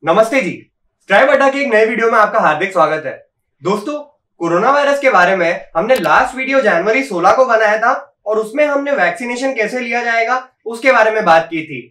नमस्ते जी, स्ट्राइव अड्डा के एक नए वीडियो में आपका हार्दिक स्वागत है। दोस्तों, कोरोना वायरस के बारे में हमने लास्ट वीडियो जनवरी 16 को बनाया था और उसमें हमने वैक्सीनेशन कैसे लिया जाएगा उसके बारे में बात की थी।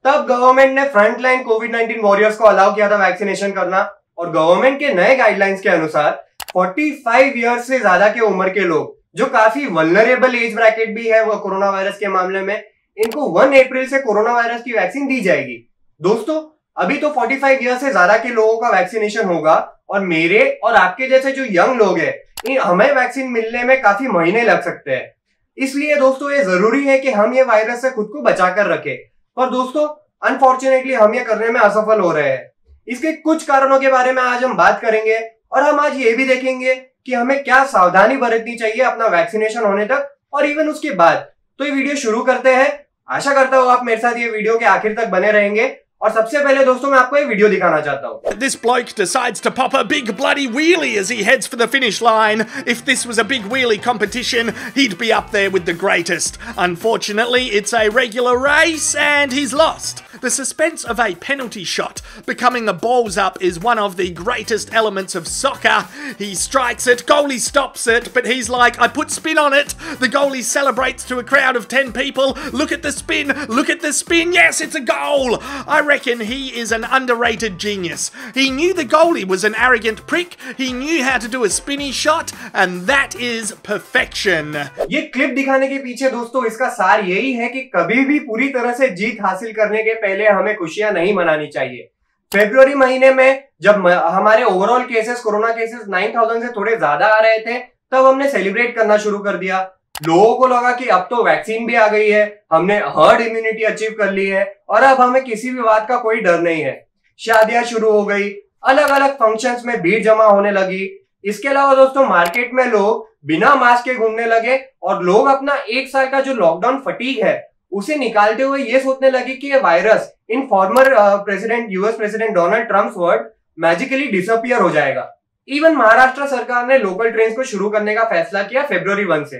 तब गवर्नमेंट ने फ्रंटलाइन कोविड-19 वॉरियर्स को अलाउ किया था वैक्सीनेशन करना और गवर्नमेंट के नए गाइडलाइंस के अनुसार 45 ईयर्स से ज्यादा के उम्र के लोग जो काफी वल्नरेबल एज ब्रैकेट भी है वो कोरोना वायरस के मामले में, इनको 1 अप्रैल से कोरोना वायरस की वैक्सीन दी जाएगी। दोस्तों, अभी तो 45 ईयर से ज्यादा के लोगों का वैक्सीनेशन होगा और मेरे और आपके जैसे जो यंग लोग हैं हमें वैक्सीन मिलने में काफी महीने लग सकते हैं। इसलिए दोस्तों ये जरूरी है कि हम ये वायरस से खुद को बचा कर रखें। पर दोस्तों अनफॉर्चुनेटली हम ये करने में असफल हो रहे हैं। इसके कुछ कारणों के बारे में आज हम बात करेंगे और हम आज ये भी देखेंगे कि हमें क्या सावधानी बरतनी चाहिए अपना वैक्सीनेशन होने तक और इवन उसके बाद। तो ये वीडियो शुरू करते हैं। आशा करता हूँ आप मेरे साथ ये वीडियो के आखिर तक बने रहेंगे। और सबसे पहले दोस्तों मैं आपको एक वीडियो दिखाना चाहता हूँ। This bloke decides to pop a big bloody wheelie as he heads for the finish line. If this was a big wheelie competition, he'd be up there with the greatest. Unfortunately, it's a regular race and he's lost. The suspense of a penalty shot becoming a balls up is one of the greatest elements of soccer. He strikes it, goalie stops it, but he's like, I put spin on it. The goalie celebrates to a crowd of 10 people. Look at the spin, look at the spin. Yes, it's a goal. I reckon he is an underrated genius. He knew the goalie was an arrogant prick. He knew how to do a spinny shot, and that is perfection. ये clip दिखाने के पीछे दोस्तों इसका सार यही है कि कभी भी पूरी तरह से जीत हासिल करने के पहले हमें खुशियां नहीं मनानी चाहिए। फरवरी महीने में जब हमारे ओवरऑल केसेस, कोरोना केसेस 9000 से थोड़े ज्यादा आ रहे थे, तब हमने सेलिब्रेट करना शुरू कर दिया। लोगों को लगा कि अब तो वैक्सीन भी आ गई है, हमने हर्ड इम्यूनिटी अचीव कर ली है और अब हमें किसी भी बात का कोई डर नहीं है। शादियां शुरू हो गई, अलग अलग फंक्शंस में भीड़ जमा होने लगी। इसके अलावा दोस्तों मार्केट में लोग बिना मास्क के घूमने लगे और लोग अपना 1 साल का जो लॉकडाउन फटीग है उसे निकालते हुए ये सोचने लगे कि ये virus in former president US president Donald Trump word magically disappear हो जाएगा। इवन महाराष्ट्र सरकार ने लोकल ट्रेन को शुरू करने का फैसला किया फरवरी 1 से।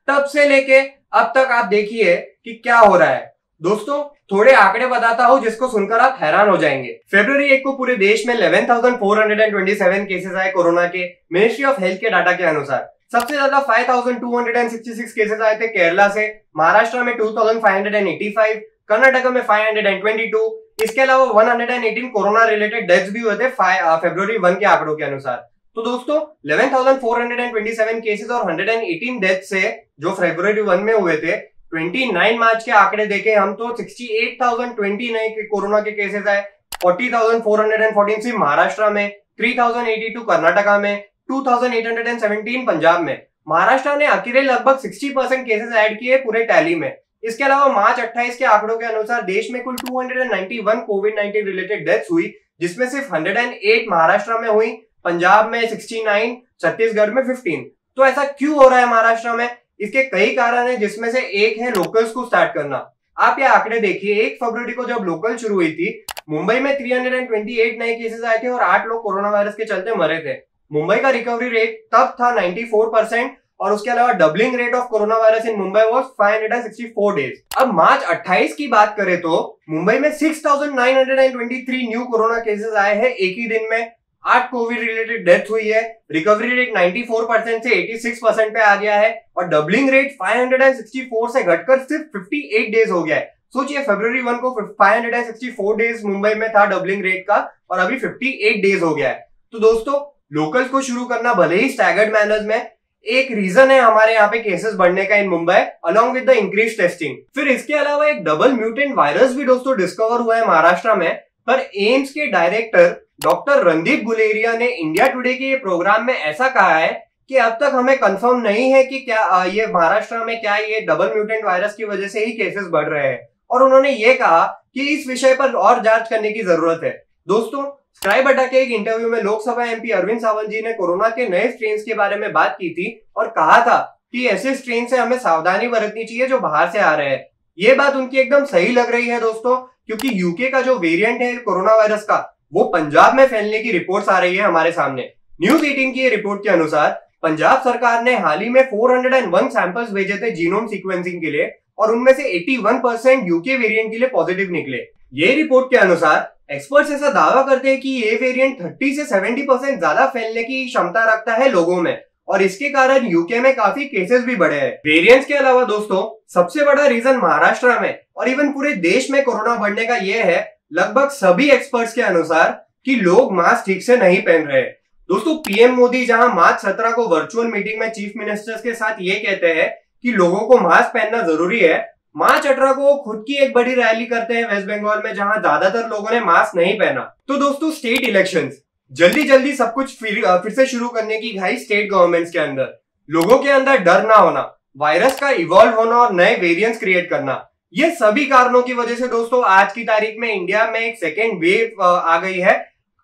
तब से लेके अब तक आप देखिए कि क्या हो रहा है। दोस्तों थोड़े आंकड़े बताता हूं जिसको सुनकर आप हैरान हो जाएंगे। फरवरी 1 को पूरे देश में 11,427 केसेस आए कोरोना के, मिनिस्ट्री ऑफ हेल्थ के डाटा के अनुसार। सबसे ज्यादा 5,266 केसेस आए थे केरला से, महाराष्ट्र में 2,585, कर्नाटक में 522। इसके अलावा 118 कोरोना रिलेटेड डेथ्स भी हुए थे फरवरी 1 के आंकड़ों के अनुसार। तो दोस्तों 11,427 केसेस और 118 डेथ से जो फरवरी 1 में हुए थे, 29 मार्च के आंकड़े देखे हम तो 68,029 के कोरोना के केसेस आए, 40,414 सिर्फ महाराष्ट्र में, 3,082 कर्नाटका में, 2,817 पंजाब में। महाराष्ट्र ने अकेले लगभग 60% केसेस ऐड किए पूरे टैली में। इसके अलावा मार्च 28 के आंकड़ों के अनुसार देश में कुल 291 कोविड-19 रिलेटेड डेथ्स हुई, जिसमें सिर्फ 108 महाराष्ट्र में हुई, पंजाब में 69, छत्तीसगढ़ में 15। तो ऐसा क्यों हो रहा है महाराष्ट्र में? इसके कई कारण हैं, जिसमें से एक है लोकल्स को स्टार्ट करना। आप ये आंकड़े देखिए, 1 फरवरी को जब लोकल शुरू हुई थी, मुंबई में 328 नए केसेस आए थे और 8 लोग कोरोना वायरस के चलते मरे थे। मुंबई का रिकवरी रेट तब था 94% और उसके अलावा doubling rate of corona virus in Mumbai was 564 days. अब मार्च 28 की बात करें तो मुंबई में 6,923 न्यू कोरोना केसेस आए हैं एक ही दिन में, 8 कोविड रिलेटेड डेथ हुई है, रिकवरी रेट 94% से 86% पे आ गया है और डबलिंग रेट 564 से घटकर सिर्फ 58 डेज हो गया है। सोचिए फरवरी 1 को 564 डेज मुंबई में था डबलिंग रेट का और अभी 58 डेज हो गया है। तो दोस्तों लोकल्स को शुरू करना भले ही स्टैगर्ड मैनर्स में एक रीजन है हमारे यहाँ पे केसेस बढ़ने का in Mumbai, along with the increase testing. फिर इसके अलावा एक डबल म्यूटेंट वायरस भी दोस्तों डिस्कवर हुआ है महाराष्ट्र में, पर एम्स के डायरेक्टर डॉक्टर रणदीप गुलेरिया ने इंडिया टुडे के प्रोग्राम में ऐसा कहा है कि अब तक हमें कंफर्म नहीं है कि क्या ये महाराष्ट्र में क्या ये डबल म्यूटेंट वायरस की वजह से ही केसेस बढ़ रहे हैं और उन्होंने ये कहा कि इस विषय पर और जांच करने की जरूरत है। दोस्तों स्ट्राइव अड्डा के एक इंटरव्यू में लोकसभा एमपी अरविंद सावंत जी ने कोरोना के नए स्ट्रेन के बारे में बात की थी और कहा था कि ऐसे स्ट्रेन से हमें सावधानी बरतनी चाहिए जो बाहर से आ रहे हैं। ये बात उनकी एकदम सही लग रही है दोस्तों, क्योंकि यूके का जो वेरिएंट है कोरोना वायरस का वो पंजाब में फैलने की रिपोर्ट्स आ रही है हमारे सामने। न्यूज 18 की रिपोर्ट के अनुसार पंजाब सरकार ने हाल ही में 401 सैंपल्स भेजे थे जीनोम सीक्वेंसिंग के लिए और उनमें से 81% यूके वेरिएंट के लिए पॉजिटिव निकले। ये रिपोर्ट के अनुसार एक्सपर्ट्स ऐसा दावा करते हैं कि ये वेरिएंट 30 से 70% ज्यादा फैलने की क्षमता रखता है लोगों में, और इसके कारण यूके में काफी केसेस भी बढ़े हैं। वेरिएंट्स के अलावा दोस्तों सबसे बड़ा रीजन महाराष्ट्र में और इवन पूरे देश में कोरोना बढ़ने का ये है, लगभग सभी एक्सपर्ट्स के अनुसार, कि लोग मास्क ठीक से नहीं पहन रहे। दोस्तों पीएम मोदी जहां मार्च 17 को वर्चुअल मीटिंग में चीफ मिनिस्टर्स के साथ ये कहते हैं कि लोगों को मास्क पहनना जरूरी है, मार्च 18 को खुद की एक बड़ी रैली करते हैं वेस्ट बंगाल में जहां ज्यादातर लोगों ने मास्क नहीं पहना। तो दोस्तों स्टेट इलेक्शंस जल्दी जल्दी सब कुछ फिर से शुरू करने की घाई स्टेट गवर्नमेंट्स के अंदर, लोगों के अंदर डर ना होना, वायरस का इवॉल्व होना और नए वेरिएंट्स क्रिएट करना, ये सभी कारणों की वजह से दोस्तों आज की तारीख में इंडिया में एक सेकेंड वेव आ गई है।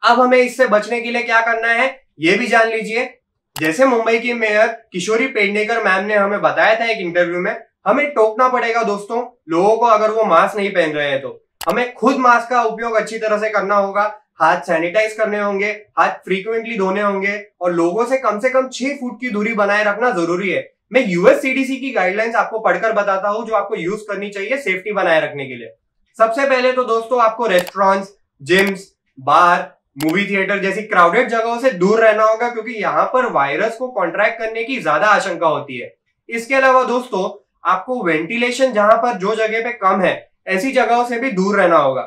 अब हमें इससे बचने के लिए क्या करना है ये भी जान लीजिए। जैसे मुंबई की मेयर किशोरी पेडनेकर मैम ने हमें बताया था एक इंटरव्यू में, हमें टोकना पड़ेगा दोस्तों लोगों को, अगर वो मास्क नहीं पहन रहे हैं तो हमें खुद मास्क का उपयोग अच्छी तरह से करना होगा, हाथ सैनिटाइज करने होंगे, हाथ फ्रीक्वेंटली धोने होंगे और लोगों से कम 6 फुट की दूरी बनाए रखना जरूरी है। मैं यूएस सीडीसी की गाइडलाइंस आपको पढ़कर बताता हूं जो आपको यूज करनी चाहिए सेफ्टी बनाए रखने के लिए। सबसे पहले तो दोस्तों आपको रेस्टोरेंट्स, जिम्स, बार, मूवी थिएटर जैसी क्राउडेड जगहों से दूर रहना होगा, क्योंकि यहाँ पर वायरस को कॉन्ट्रैक्ट करने की ज्यादा आशंका होती है। इसके अलावा दोस्तों आपको वेंटिलेशन जहां पर जो जगह पे कम है ऐसी जगहों से भी दूर रहना होगा।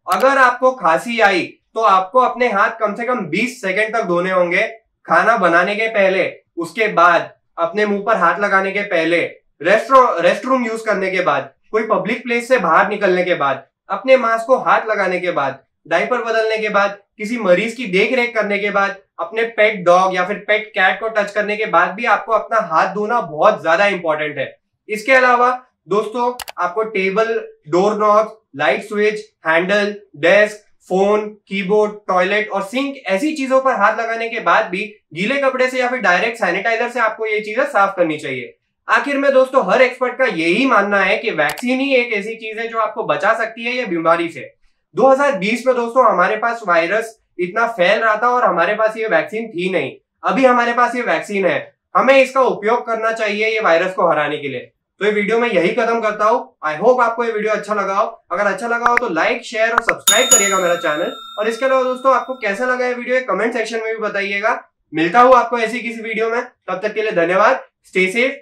अगर आपको खांसी आई तो आपको अपने हाथ कम से कम 20 सेकंड तक धोने होंगे, खाना बनाने के पहले, उसके बाद, अपने मुंह पर हाथ लगाने के पहले, रेस्टरूम यूज करने के बाद, कोई पब्लिक प्लेस से बाहर निकलने के बाद, अपने मास्क को हाथ लगाने के बाद, डायपर बदलने के बाद, किसी मरीज की देख रेख करने के बाद, अपने पेट डॉग या फिर पेट कैट को टच करने के बाद भी आपको अपना हाथ धोना बहुत ज्यादा इंपॉर्टेंट है। इसके अलावा दोस्तों आपको table, door knob, light switch, handle, desk, phone, keyboard, toilet और सिंक ऐसी चीजों पर हाथ लगाने के बाद भी गीले कपड़े से या फिर डायरेक्ट सैनिटाइजर से आपको ये चीजें साफ करनी चाहिए। आखिर में दोस्तों हर एक्सपर्ट का यही मानना है कि वैक्सीन ही एक ऐसी चीज है जो आपको बचा सकती है ये बीमारी से। 2020 में दोस्तों हमारे पास वायरस इतना फैल रहा था और हमारे पास ये वैक्सीन थी नहीं, अभी हमारे पास ये वैक्सीन है, हमें इसका उपयोग करना चाहिए ये वायरस को हराने के लिए। तो ये वीडियो में यही खत्म करता हूँ। आई होप आपको ये वीडियो अच्छा लगा हो। अगर अच्छा लगा हो तो लाइक, शेयर और सब्सक्राइब करिएगा मेरा चैनल। और इसके अलावा दोस्तों आपको कैसा लगा ये वीडियो कमेंट सेक्शन में भी बताइएगा। मिलता हूँ आपको ऐसी किसी वीडियो में, तब तक के लिए धन्यवाद। Stay safe,